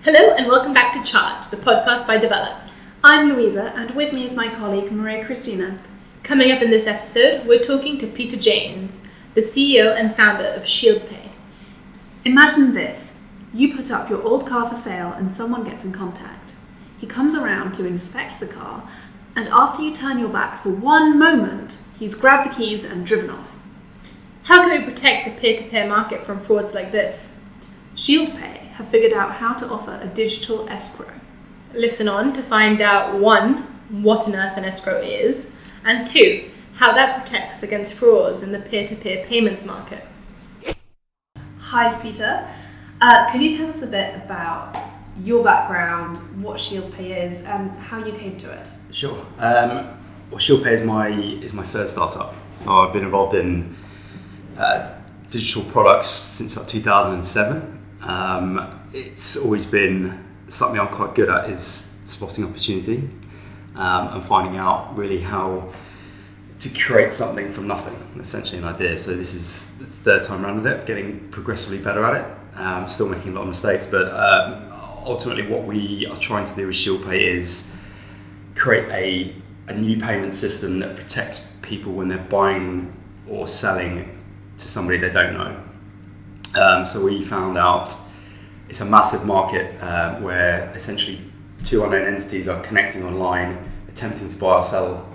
Hello and welcome back to Charge, the podcast by Develop. I'm Louisa, and with me is my colleague Maria Christina. Coming up in this episode, we're talking to Peter James, the CEO and founder of ShieldPay. Imagine this. You put up your old car for sale and someone gets in contact. He comes around to inspect the car, and after you turn your back for one moment, he's grabbed the keys and driven off. How can we protect the peer-to-peer market from frauds like this? ShieldPay have figured out how to offer a digital escrow. Listen on to find out 1, what on earth an escrow is, and 2, how that protects against frauds in the peer-to-peer payments market. Hi Peter, could you tell us a bit about your background, what ShieldPay is, and how you came to it? Sure. Well, ShieldPay is my third startup. So I've been involved in digital products since about 2007. It's always been something I'm quite good at, is spotting opportunity and finding out really how to create something from nothing, essentially an idea. So this is the third time around with it, getting progressively better at it. Still making a lot of mistakes, but ultimately what we are trying to do with ShieldPay is create a new payment system that protects people when they're buying or selling to somebody they don't know. So we found out it's a massive market where essentially two unknown entities are connecting online, attempting to buy or sell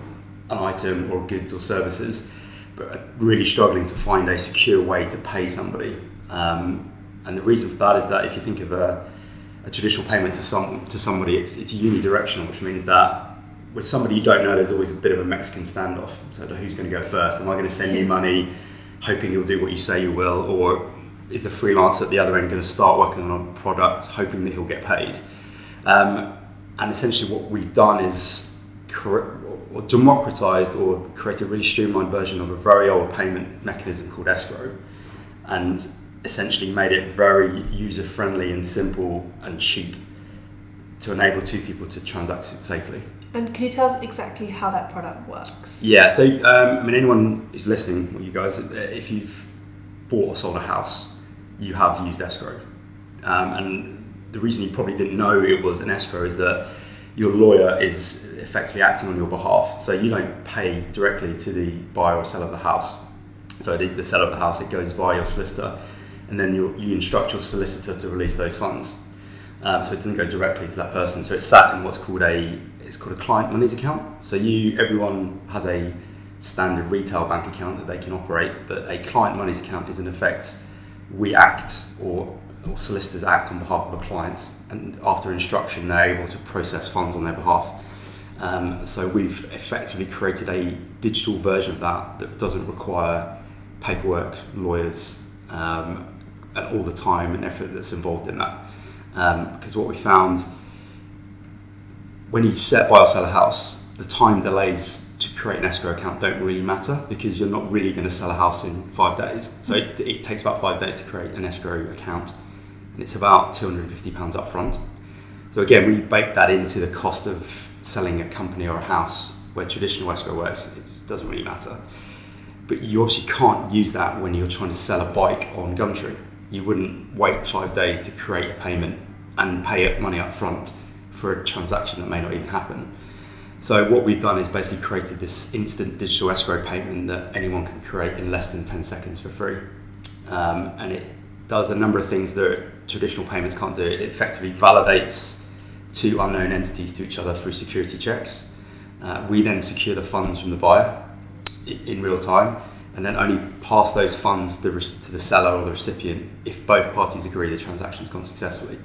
an item or goods or services, but are really struggling to find a secure way to pay somebody. And the reason for that is that if you think of a traditional payment to somebody, it's unidirectional, which means that with somebody you don't know, there's always a bit of a Mexican standoff. So who's going to go first? Am I going to send you money hoping you'll do what you say you will, or is the freelancer at the other end going to start working on a product hoping that he'll get paid? And essentially what we've done is democratized or create a really streamlined version of a very old payment mechanism called escrow, and essentially made it very user-friendly and simple and cheap to enable two people to transact safely. And can you tell us exactly how that product works? Yeah, so anyone who's listening, or you guys, if you've bought or sold a house, you have used escrow. And the reason you probably didn't know it was an escrow is that your lawyer is effectively acting on your behalf. So you don't pay directly to the buyer or seller of the house. So the seller of the house, it goes via your solicitor, and then you instruct your solicitor to release those funds. So it doesn't go directly to that person. So it's sat in what's called a client monies account. So everyone has a standard retail bank account that they can operate, but a client monies account is in effect, we act or solicitors act on behalf of a client, and after instruction they're able to process funds on their behalf. So we've effectively created a digital version of that doesn't require paperwork, lawyers, and all the time and effort that's involved in that. Because what we found, when you buy or sell a house, the time delays to create an escrow account don't really matter, because you're not really going to sell a house in 5 days. So it takes about 5 days to create an escrow account, and it's about £250 up front. So again, when you bake that into the cost of selling a company or a house, where traditional escrow works, it doesn't really matter. But you obviously can't use that when you're trying to sell a bike on Gumtree. You wouldn't wait 5 days to create a payment and pay money up front for a transaction that may not even happen. So what we've done is basically created this instant digital escrow payment that anyone can create in less than 10 seconds for free. And it does a number of things that traditional payments can't do. It effectively validates two unknown entities to each other through security checks. We then secure the funds from the buyer in real time, and then only pass those funds to the seller or the recipient if both parties agree the transaction's gone successfully.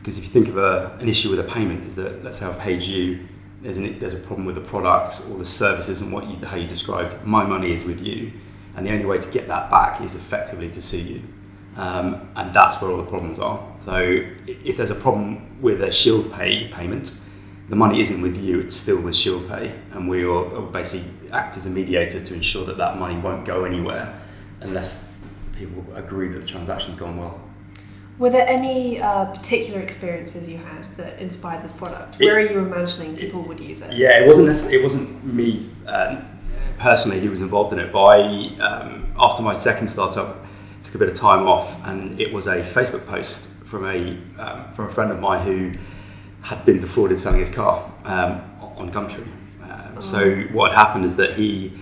Because if you think of an issue with a payment, is that, let's say I've paid you, there's a problem with the product or the service isn't how you described. My money is with you, and the only way to get that back is effectively to sue you. And that's where all the problems are. So if there's a problem with a ShieldPay payment, the money isn't with you, it's still with ShieldPay, and we will basically act as a mediator to ensure that money won't go anywhere unless people agree that the transaction's gone well. Were there any particular experiences you had that inspired this product? Where are you imagining people would use it? Yeah, it wasn't me personally who was involved in it, but after my second startup, took a bit of time off, and it was a Facebook post from a friend of mine who had been defrauded selling his car on Gumtree. So what had happened is that he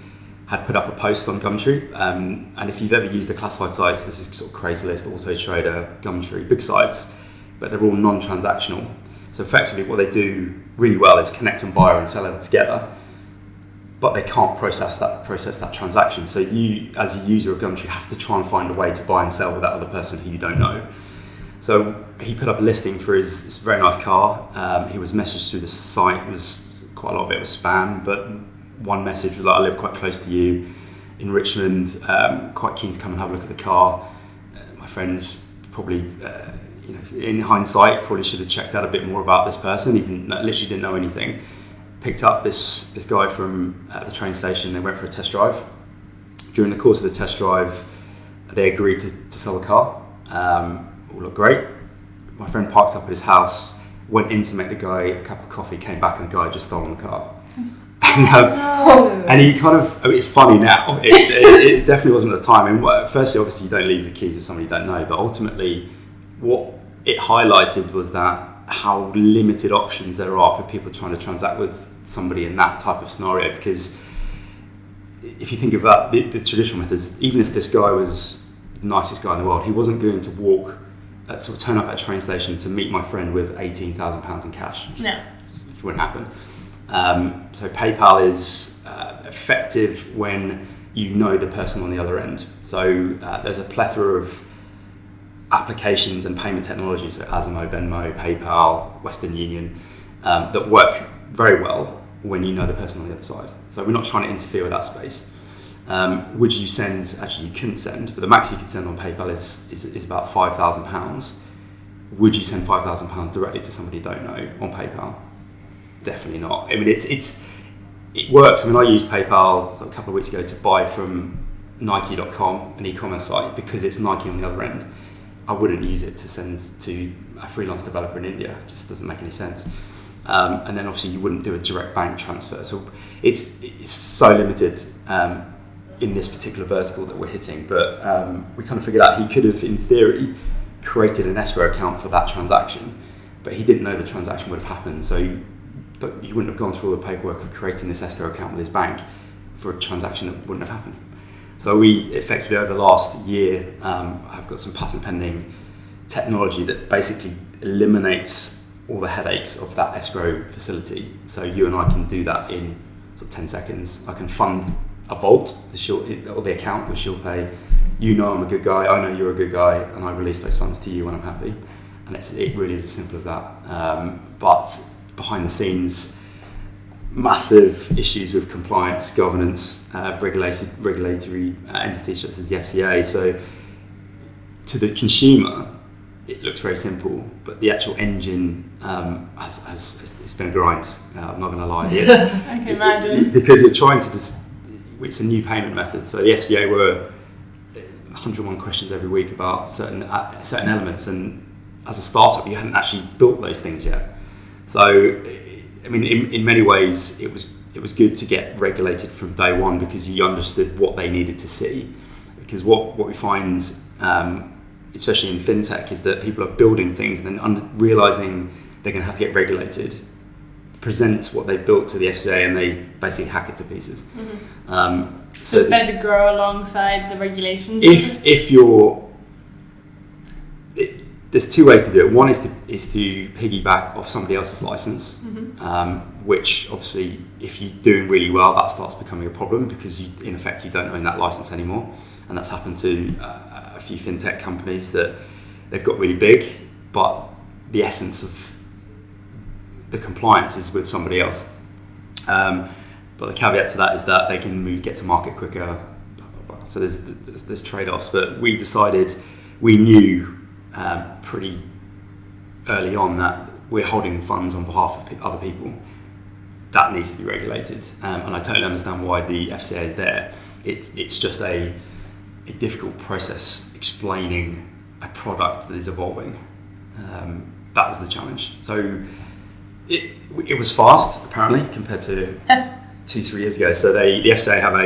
had put up a post on Gumtree, and if you've ever used the classified sites, this is sort of Craigslist, Auto Trader, Gumtree, big sites, but they're all non-transactional. So effectively what they do really well is connect a buyer and seller together, but they can't process that transaction. So you, as a user of Gumtree, have to try and find a way to buy and sell with that other person who you don't know. So he put up a listing for his very nice car. He was messaged through the site. It was quite a lot of it was spam, but one message was like, I live quite close to you in Richmond, quite keen to come and have a look at the car. My friends probably, in hindsight, probably should have checked out a bit more about this person. He literally didn't know anything. Picked up this guy from the train station. They went for a test drive. During the course of the test drive, they agreed to sell the car. All looked great. My friend parked up at his house, went in to make the guy a cup of coffee, came back and the guy had just stolen the car. And he kind of, it's funny now, it definitely wasn't at the time. And firstly, obviously you don't leave the keys with somebody you don't know, but ultimately what it highlighted was that how limited options there are for people trying to transact with somebody in that type of scenario. Because if you think about the traditional methods, even if this guy was the nicest guy in the world, he wasn't going to sort of turn up at a train station to meet my friend with £18,000 in cash. Which wouldn't happen. So PayPal is effective when you know the person on the other end. So there's a plethora of applications and payment technologies, so Asimo, Venmo, PayPal, Western Union, that work very well when you know the person on the other side. So we're not trying to interfere with that space. Would you send? Actually, you couldn't send, but the max you could send on PayPal is about £5,000. Would you send £5,000 directly to somebody you don't know on PayPal? Definitely not. I mean, it works. I mean, I used PayPal a couple of weeks ago to buy from Nike.com, an e-commerce site, because it's Nike on the other end. I wouldn't use it to send to a freelance developer in India. It just doesn't make any sense. And then obviously you wouldn't do a direct bank transfer. So it's so limited in this particular vertical that we're hitting. But we kind of figured out he could have, in theory, created an escrow account for that transaction, but he didn't know the transaction would have happened. So you wouldn't have gone through all the paperwork of creating this escrow account with his bank for a transaction that wouldn't have happened. So we effectively, over the last year, have got some patent pending technology that basically eliminates all the headaches of that escrow facility. So you and I can do that in sort of 10 seconds. I can fund a vault, or the account with ShieldPay. You know I'm a good guy, I know you're a good guy, and I release those funds to you when I'm happy. And it really is as simple as that. But behind the scenes, massive issues with compliance, governance, regulatory entities such as the FCA. So to the consumer, it looks very simple, but the actual engine it's been a grind. I'm not going to lie. I can imagine. Because you're trying to it's a new payment method. So the FCA were 101 questions every week about certain elements, and as a startup, you hadn't actually built those things yet. So, I mean, in many ways, it was good to get regulated from day one because you understood what they needed to see. Because what we find, especially in fintech, is that people are building things and then realizing they're going to have to get regulated, present what they've built to the FCA, and they basically hack it to pieces. Mm-hmm. So it's better to grow alongside the regulations. There's two ways to do it. One is to piggyback off somebody else's license, mm-hmm. Which obviously, if you're doing really well, that starts becoming a problem because in effect you don't own that license anymore, and that's happened to a few fintech companies that they've got really big, but the essence of the compliance is with somebody else. But the caveat to that is that they can get to market quicker. Blah, blah, blah. So there's trade-offs, but we knew pretty early on that we're holding funds on behalf of other people. That needs to be regulated, and I totally understand why the FCA is there. It's just a difficult process explaining a product that is evolving. That was the challenge. So it was fast, apparently, compared to 2-3 years ago. So the FCA have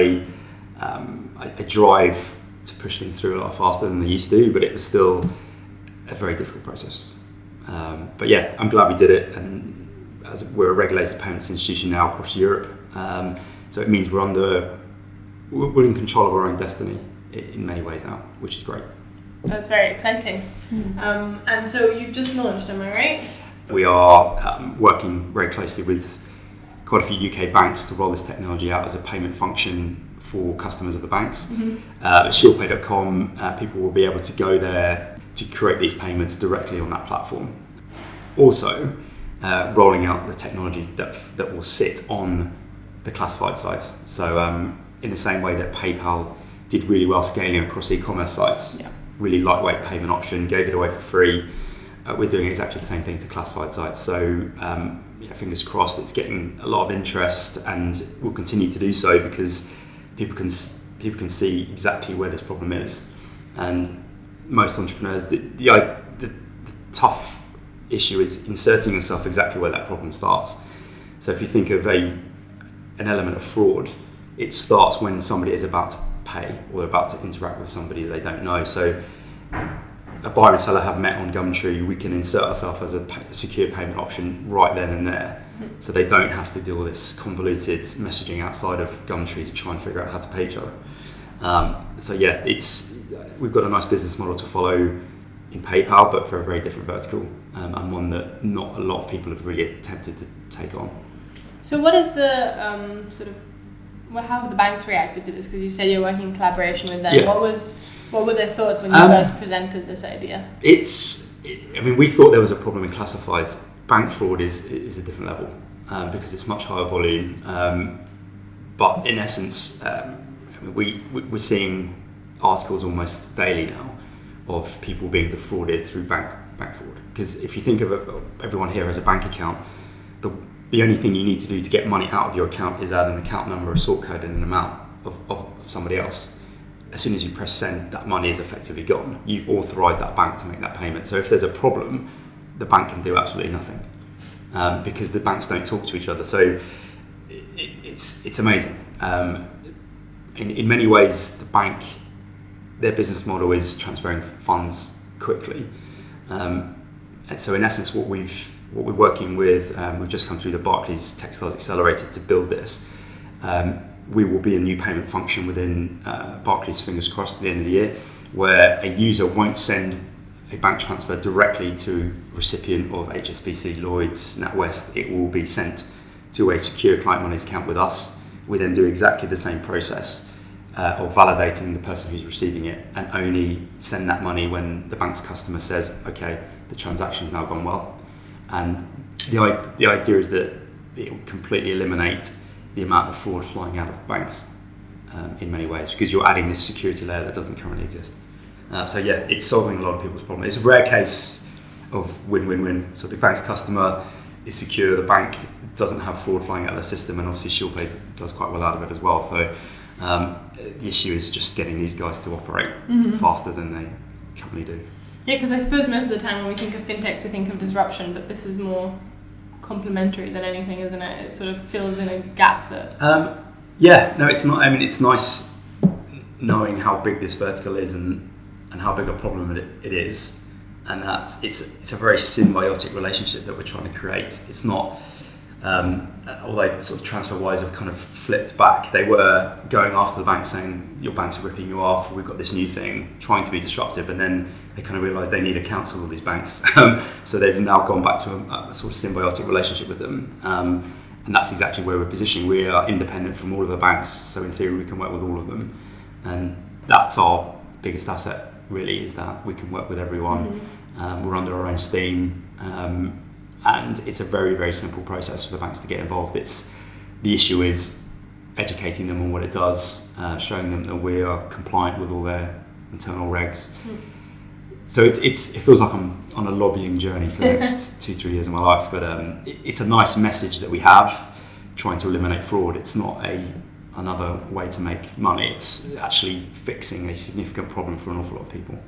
a drive to push things through a lot faster than they used to, but it was still a very difficult process. But yeah, I'm glad we did it, and as we're a regulated payments institution now across Europe, so it means we're in control of our own destiny in many ways now, which is great. That's very exciting. And so you've just launched, am I right? We are working very closely with quite a few UK banks to roll this technology out as a payment function for customers of the banks. At ShieldPay.com, people will be able to go there to create these payments directly on that platform. Also, rolling out the technology that will sit on the classified sites. So in the same way that PayPal did really well scaling across e-commerce sites, really lightweight payment option, gave it away for free, we're doing exactly the same thing to classified sites. So fingers crossed it's getting a lot of interest, and will continue to do so because people can see exactly where this problem is. And most entrepreneurs, the tough issue is inserting yourself exactly where that problem starts. So if you think of an element of fraud, it starts when somebody is about to pay or they're about to interact with somebody that they don't know. So a buyer and seller have met on Gumtree, we can insert ourselves as a secure payment option right then and there, so they don't have to do all this convoluted messaging outside of Gumtree to try and figure out how to pay each other. We've got a nice business model to follow in PayPal, but for a very different vertical, and one that not a lot of people have really attempted to take on. So what is the how have the banks reacted to this? Because you said you're working in collaboration with them. Yeah. What were their thoughts when you first presented this idea? We thought there was a problem in classifieds. Bank fraud is a different level because it's much higher volume. But in essence, we're seeing articles almost daily now of people being defrauded through bank fraud. Because if you think of everyone here has a bank account, the only thing you need to do to get money out of your account is add an account number, a sort code, and an amount of somebody else. As soon as you press send, that money is effectively gone. You've authorised that bank to make that payment. So if there's a problem, the bank can do absolutely nothing because the banks don't talk to each other. So it's amazing. In many ways, the bank, their business model is transferring funds quickly. And so in essence, what we're working with, we've just come through the Barclays Textiles Accelerator to build this. We will be a new payment function within Barclays, fingers crossed, at the end of the year, where a user won't send a bank transfer directly to a recipient of HSBC, Lloyds, NatWest. It will be sent to a secure client monies account with us. We then do exactly the same process of validating the person who's receiving it, and only send that money when the bank's customer says, okay, the transaction's now gone well. And the idea is that it will completely eliminate the amount of fraud flying out of banks in many ways, because you're adding this security layer that doesn't currently exist. It's solving a lot of people's problems. It's a rare case of win-win-win. So the bank's customer is secure, the bank doesn't have fraud flying out of the system, and obviously ShieldPay does quite well out of it as well. So the issue is just getting these guys to operate faster than they currently do. Yeah, because I suppose most of the time when we think of fintechs, we think of disruption, but this is more complementary than anything, isn't it? It sort of fills in a gap that... it's not. It's nice knowing how big this vertical is and how big a problem it is, and that it's a very symbiotic relationship that we're trying to create. It's not, although sort of TransferWise have kind of flipped back. They were going after the bank saying, your bank's ripping you off, we've got this new thing, trying to be disruptive, and then they kind of realised they need a council of these banks. So they've now gone back to a sort of symbiotic relationship with them. And that's exactly where we're positioning. We are independent from all of the banks, so in theory we can work with all of them. And that's our biggest asset, really, is that we can work with everyone. We're under our own steam. And it's a very, very simple process for the banks to get involved. The issue is educating them on what it does, showing them that we are compliant with all their internal regs. So it feels like I'm on a lobbying journey for the next 2-3 years of my life, but it's a nice message that we have, trying to eliminate fraud. It's not another way to make money. It's actually fixing a significant problem for an awful lot of people.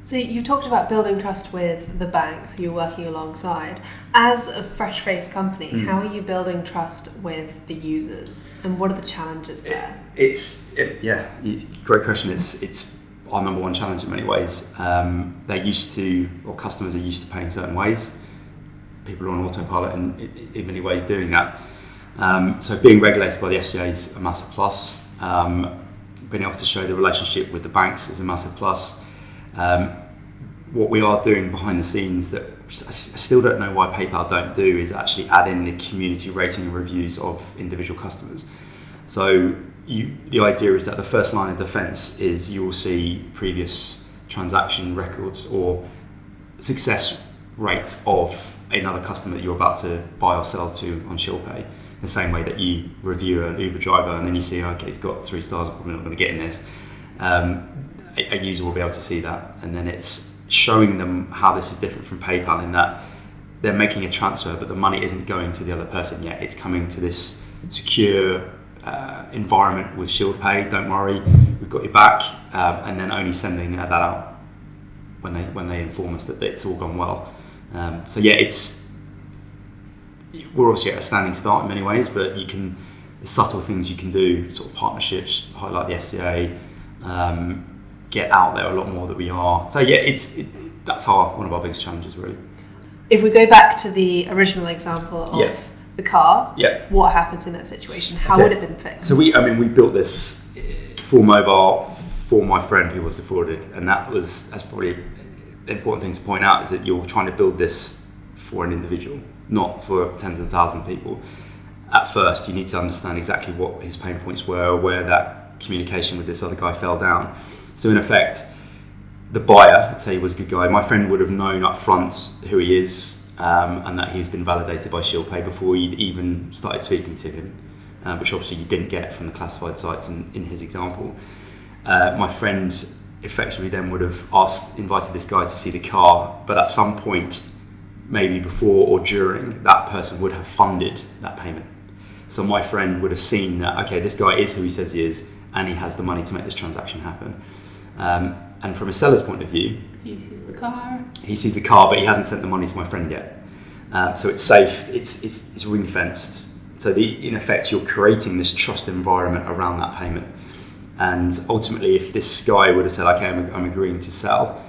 So you talked about building trust with the banks who you're working alongside. As a fresh-faced company, how are you building trust with the users, and what are the challenges there? Great question. It's our number one challenge in many ways. Customers are used to paying certain ways. People are on autopilot in many ways doing that. So being regulated by the FCA is a massive plus. Being able to show the relationship with the banks is a massive plus. What we are doing behind the scenes that I still don't know why PayPal don't do is actually add in the community rating and reviews of individual customers. So the idea is that the first line of defense is you will see previous transaction records or success rates of another customer that you're about to buy or sell to on ShieldPay. The same way that you review an Uber driver and then you see, okay, he's got 3 stars, I'm probably not going to get in this. A user will be able to see that, and then it's showing them how this is different from PayPal in that they're making a transfer, but the money isn't going to the other person yet. It's coming to this secure environment with ShieldPay. Don't worry, we've got your back, and then only sending that out when they inform us that it's all gone well. We're obviously at a standing start in many ways, but the subtle things you can do, sort of partnerships, highlight the FCA, get out there a lot more than we are. So that's one of our biggest challenges, really. If we go back to the original example of the car, what happens in that situation? How would it have been fixed? So we built this for mobile for my friend who was defrauded, and that's probably the important thing to point out is that you're trying to build this for an individual, not for tens of thousands of people. At first, you need to understand exactly what his pain points were, where that communication with this other guy fell down. So in effect, the buyer, let's say he was a good guy, my friend would have known up front who he is and that he's been validated by ShieldPay before you'd even started speaking to him, which obviously you didn't get from the classified sites in his example. My friend effectively then would have invited this guy to see the car, but at some point, maybe before or during, that person would have funded that payment. So my friend would have seen that, okay, this guy is who he says he is, and he has the money to make this transaction happen. And from a seller's point of view, he sees the car, but he hasn't sent the money to my friend yet. So it's safe, it's ring fenced. So in effect, you're creating this trust environment around that payment. And ultimately, if this guy would have said, okay, I'm agreeing to sell,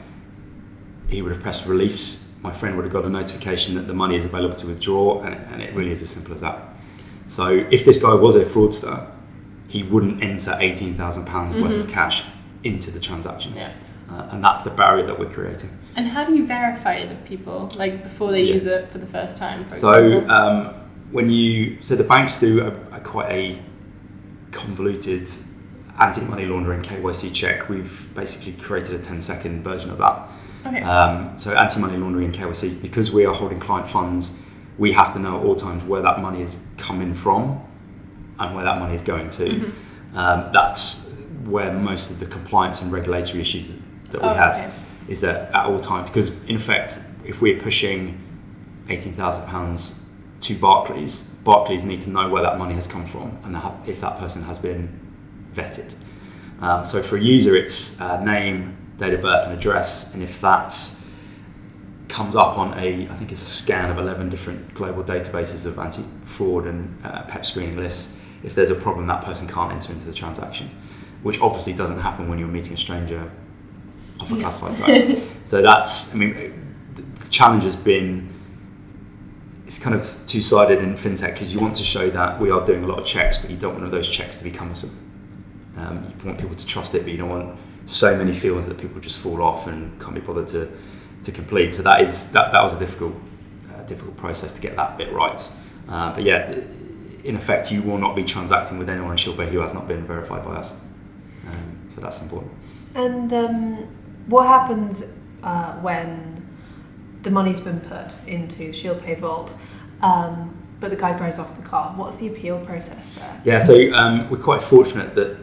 he would have pressed release. My friend would have got a notification that the money is available to withdraw, and it really is as simple as that. So if this guy was a fraudster, he wouldn't enter £18,000 worth of cash into the transaction. And that's the barrier that we're creating. And how do you verify the people, like before they use it for the first time, for example? So the banks do quite a convoluted anti-money laundering KYC check. We've basically created a 10-second version of that. Okay. So anti-money laundering and KYC, because we are holding client funds, we have to know at all times where that money is coming from and where that money is going to. That's where most of the compliance and regulatory issues that we have is that at all times, because in effect, if we're pushing £18,000 to Barclays need to know where that money has come from and if that person has been vetted. So for a user, it's name, date of birth and address, and if that comes up on I think it's a scan of 11 different global databases of anti-fraud and PEP screening lists, if there's a problem, that person can't enter into the transaction, which obviously doesn't happen when you're meeting a stranger off a classified site. So the challenge has been, it's kind of two-sided in fintech, because you want to show that we are doing a lot of checks, but you don't want those checks to be cumbersome. You want people to trust it, but you don't want so many fields that people just fall off and can't be bothered to complete. So that was a difficult process to get that bit right. But yeah, in effect, you will not be transacting with anyone in ShieldPay who has not been verified by us. So that's important. And what happens when the money's been put into ShieldPay Vault, but the guy drives off the car? What's the appeal process there? Yeah, so we're quite fortunate that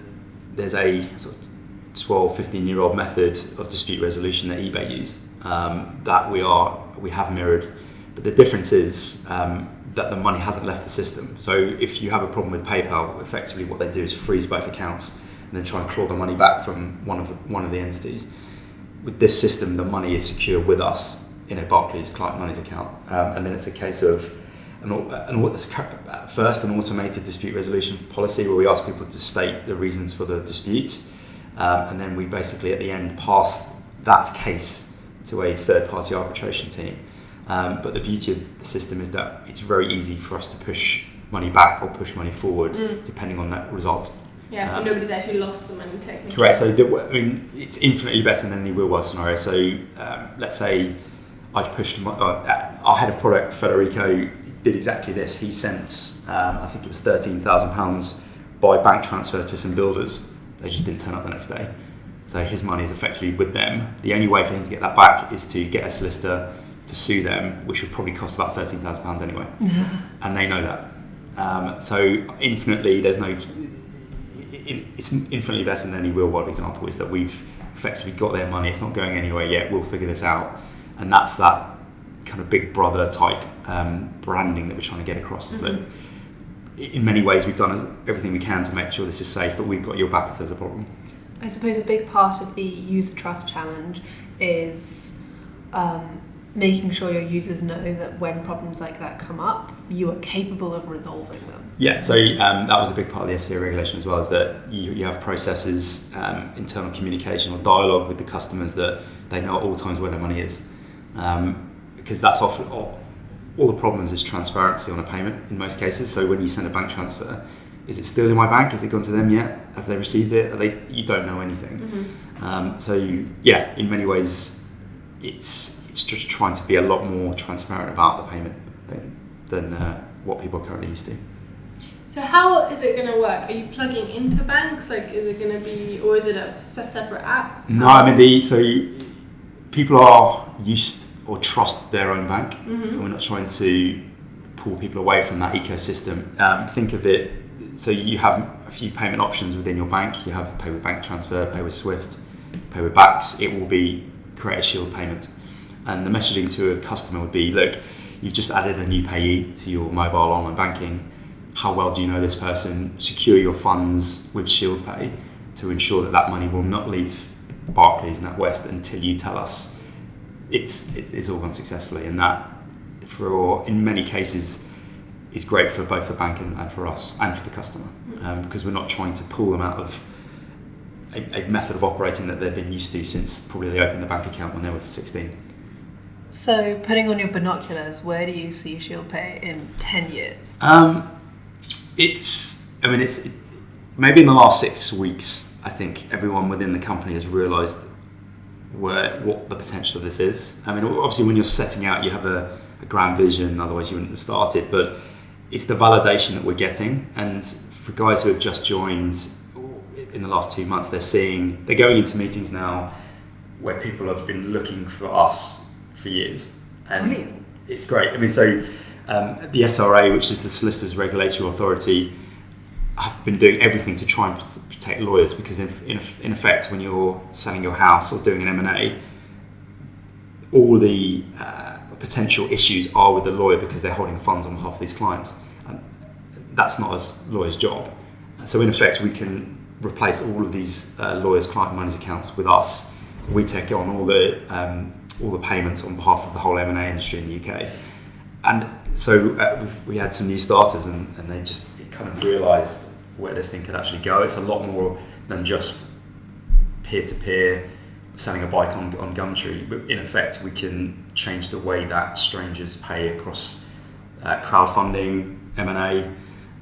there's a sort of 12, 15-year-old method of dispute resolution that eBay use that we have mirrored. But the difference is that the money hasn't left the system. So if you have a problem with PayPal, effectively what they do is freeze both accounts and then try and claw the money back from one of the entities. With this system, the money is secure with us in a Barclays client monies account, and then it's a case of first an automated dispute resolution policy where we ask people to state the reasons for the disputes, and then we basically at the end passed that case to a third-party arbitration team. But the beauty of the system is that it's very easy for us to push money back or push money forward depending on that result. Yeah, so nobody's actually lost the money technically. Correct. So it's infinitely better than the real world scenario. So let's say I'd pushed our head of product, Federico, did exactly this. He sent, I think it was £13,000 by bank transfer to some builders. They just didn't turn up the next day. So his money is effectively with them. The only way for him to get that back is to get a solicitor to sue them, which would probably cost about £13,000 anyway. And they know that. So infinitely, it's infinitely better than any real world example, is that we've effectively got their money. It's not going anywhere yet. We'll figure this out. And that's that kind of big brother type branding that we're trying to get across. Is that in many ways we've done everything we can to make sure this is safe, but we've got your back if there's a problem. I suppose a big part of the user trust challenge is making sure your users know that when problems like that come up, you are capable of resolving them. Yeah, so that was a big part of the FCA regulation as well, is that you have processes, internal communication or dialogue with the customers that they know at all times where their money is. Because that's often all the problems is transparency on a payment in most cases. So when you send a bank transfer, is it still in my bank? Has it gone to them yet? Have they received it? You don't know anything. In many ways, it's just trying to be a lot more transparent about the payment than what people are currently used to. So how is it going to work? Are you plugging into banks? Like, is it going to be, or is it a separate app? No, I mean, so people are used or trust their own bank, and we're not trying to pull people away from that ecosystem. Think of it, so you have a few payment options within your bank. You have pay with bank transfer, pay with Swift, pay with Bax. It will be create a Shield payment. And the messaging to a customer would be, look, you've just added a new payee to your mobile online banking. How well do you know this person? Secure your funds with ShieldPay to ensure that that money will not leave Barclays and NatWest until you tell us it's all gone successfully. And that, in many cases, is great for both the bank and for us and for the customer, because we're not trying to pull them out of a method of operating that they've been used to since probably they opened the bank account when they were 16. So, putting on your binoculars, where do you see ShieldPay in 10 years? It's maybe in the last 6 weeks, I think everyone within the company has realised what the potential of this is. I mean, obviously when you're setting out, you have a grand vision, otherwise you wouldn't have started, but it's the validation that we're getting. And for guys who have just joined in the last 2 months, they're going into meetings now where people have been looking for us for years. And brilliant. It's great. I mean, so the SRA, which is the Solicitors Regulatory Authority, have been doing everything to try and protect lawyers, because in effect, when you're selling your house or doing an M&A, all the potential issues are with the lawyer because they're holding funds on behalf of these clients. And that's not a lawyer's job. So in effect, we can replace all of these lawyers' client monies accounts with us. We take on all the payments on behalf of the whole M&A industry in the UK. And so we had some new starters, and they just kind of realised where this thing could actually go. It's a lot more than just peer-to-peer selling a bike on Gumtree. But in effect, we can change the way that strangers pay across crowdfunding, M&A,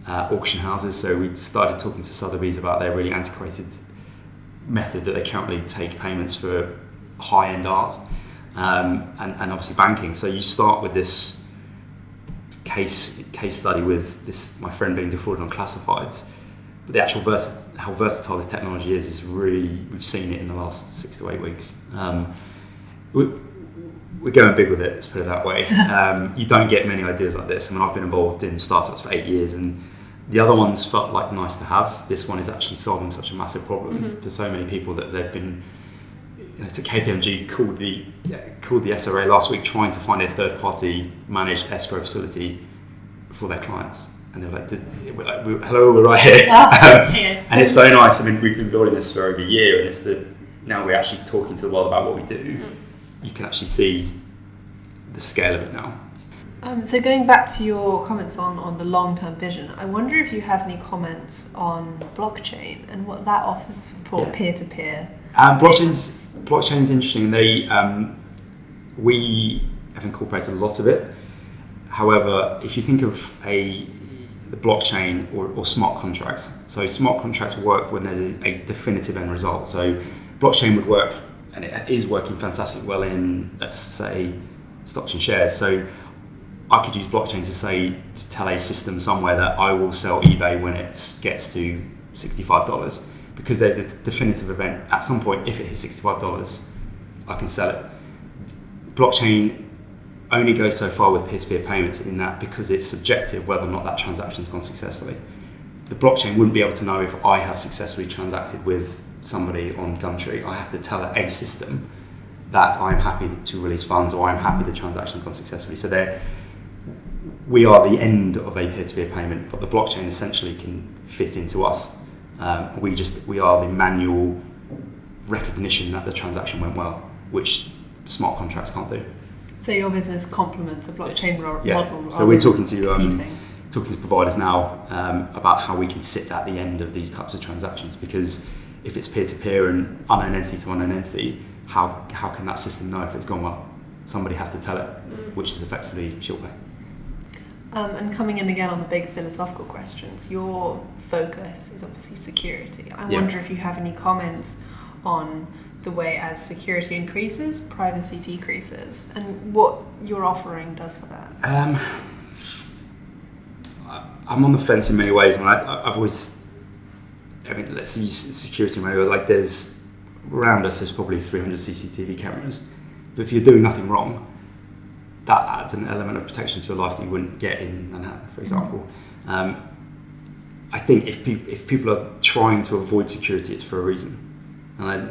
auction houses. So we started talking to Sotheby's about their really antiquated method that they currently take payments for high-end art, and obviously banking. So you start with this case study with this, my friend being defrauded on classifieds, but the actual how versatile this technology is really, we've seen it in the last 6 to 8 weeks. We're going big with it, let's put it that way. You don't get many ideas like this. I mean, I've been involved in startups for 8 years, and the other ones felt like nice to haves. This one is actually solving such a massive problem for so many people that they've been. So KPMG called the SRA last week trying to find a third-party managed escrow facility for their clients, and they were like, "Hello, we're right here." And it's so nice. I mean, we've been building this for over a year, and now we're actually talking to the world about what we do. You can actually see the scale of it now. So going back to your comments on the long-term vision, I wonder if you have any comments on blockchain and what that offers for peer-to-peer. Blockchain's interesting. We have incorporated a lot of it. However, if you think of the blockchain or smart contracts, so smart contracts work when there's a definitive end result. So blockchain would work, and it is working fantastically well in, let's say, stocks and shares. So I could use blockchain to tell a system somewhere that I will sell eBay when it gets to $65, because there's a definitive event at some point. If it hits $65, I can sell it. Blockchain only goes so far with peer-to-peer payments in that, because it's subjective whether or not that transaction's gone successfully. The blockchain wouldn't be able to know if I have successfully transacted with somebody on Gumtree. I have to tell a system that I'm happy to release funds, or I'm happy the transaction's gone successfully. So we are the end of a peer-to-peer payment, but the blockchain essentially can fit into us. We are the manual recognition that the transaction went well, which smart contracts can't do. So your business complements a blockchain model. So we're talking to providers now about how we can sit at the end of these types of transactions, because if it's peer-to-peer and unknown entity to unknown entity, how can that system know if it's gone well? Somebody has to tell it, which is effectively ShieldPay. And coming in again on the big philosophical questions, your focus is obviously security. I wonder if you have any comments on the way as security increases, privacy decreases, and what your offering does for that. I'm on the fence in many ways, and I've always, let's use security in many ways. Like around us, there's probably 300 CCTV cameras. But if you're doing nothing wrong, that adds an element of protection to your life that you wouldn't get in Manhattan, for example. I think if people are trying to avoid security, it's for a reason, and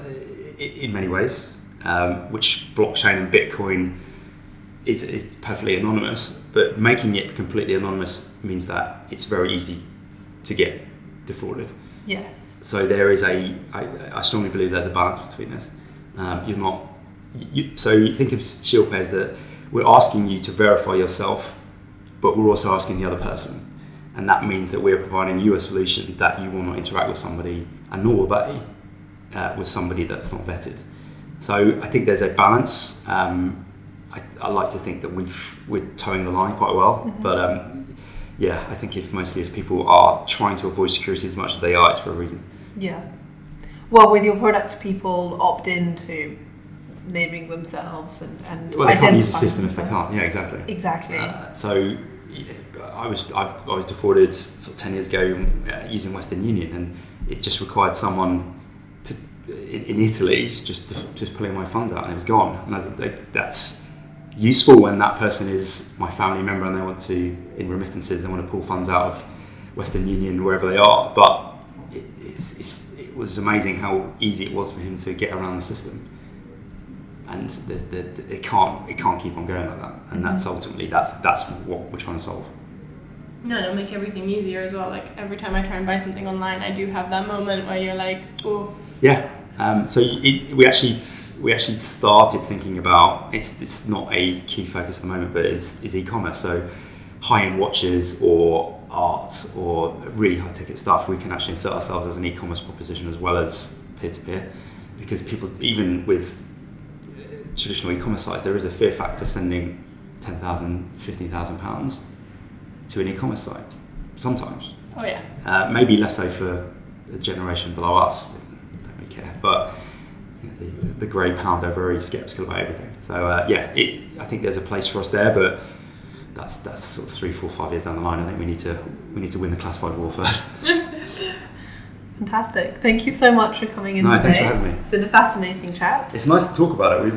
in many ways, which blockchain and Bitcoin is perfectly anonymous. But making it completely anonymous means that it's very easy to get defrauded. Yes. So there is I strongly believe there's a balance between this. So you think of ShieldPay as that we're asking you to verify yourself, but we're also asking the other person. And that means that we're providing you a solution that you will not interact with somebody, and nor will they, with somebody that's not vetted. So I think there's a balance. I like to think that we're towing the line quite well, but I think if people are trying to avoid security as much as they are, it's for a reason. Yeah. Well, with your product, people opt into naming themselves and they can't use the system if they can't. Yeah, exactly. Exactly. So I was defrauded sort of 10 years ago using Western Union, and it just required someone in Italy just pulling my funds out, and it was gone. And that's useful when that person is my family member and they want to, in remittances, they want to pull funds out of Western Union wherever they are. But it was amazing how easy it was for him to get around the system. And it can't keep on going like that, and that's ultimately that's what we're trying to solve. No, it'll make everything easier as well. Like every time I try and buy something online, I do have that moment where you're like, oh. Yeah. So we actually started thinking about it's not a key focus at the moment, but is e-commerce. So high-end watches or art or really high-ticket stuff, we can actually insert ourselves as an e-commerce proposition as well as peer-to-peer, because people, even with traditional e-commerce sites, there is a fear factor sending £10,000, £15,000 to an e-commerce site sometimes. Oh yeah. Maybe less so for the generation below us, they don't really care, but the grey pound are very sceptical about everything. So I think there's a place for us there, but that's sort of 3, 4, 5 years down the line. I think we need to win the classified war first. Fantastic. Thank you so much for coming in today. Thanks for having me. It's been a fascinating chat. It's nice to talk about it. We've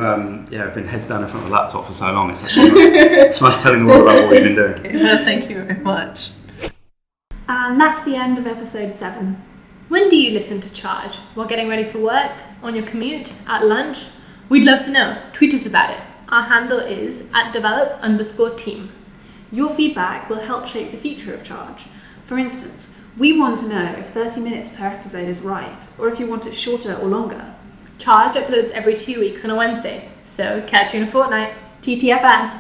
been heads down in front of a laptop for so long. It's actually nice. It's nice telling the world about what we've been doing. Okay, well, thank you very much. And that's the end of episode 7. When do you listen to Charge? While getting ready for work? On your commute? At lunch? We'd love to know. Tweet us about it. Our handle is @develop_team. Your feedback will help shape the future of Charge. For instance, we want to know if 30 minutes per episode is right, or if you want it shorter or longer. Charge uploads every 2 weeks on a Wednesday, so catch you in a fortnight. TTFN!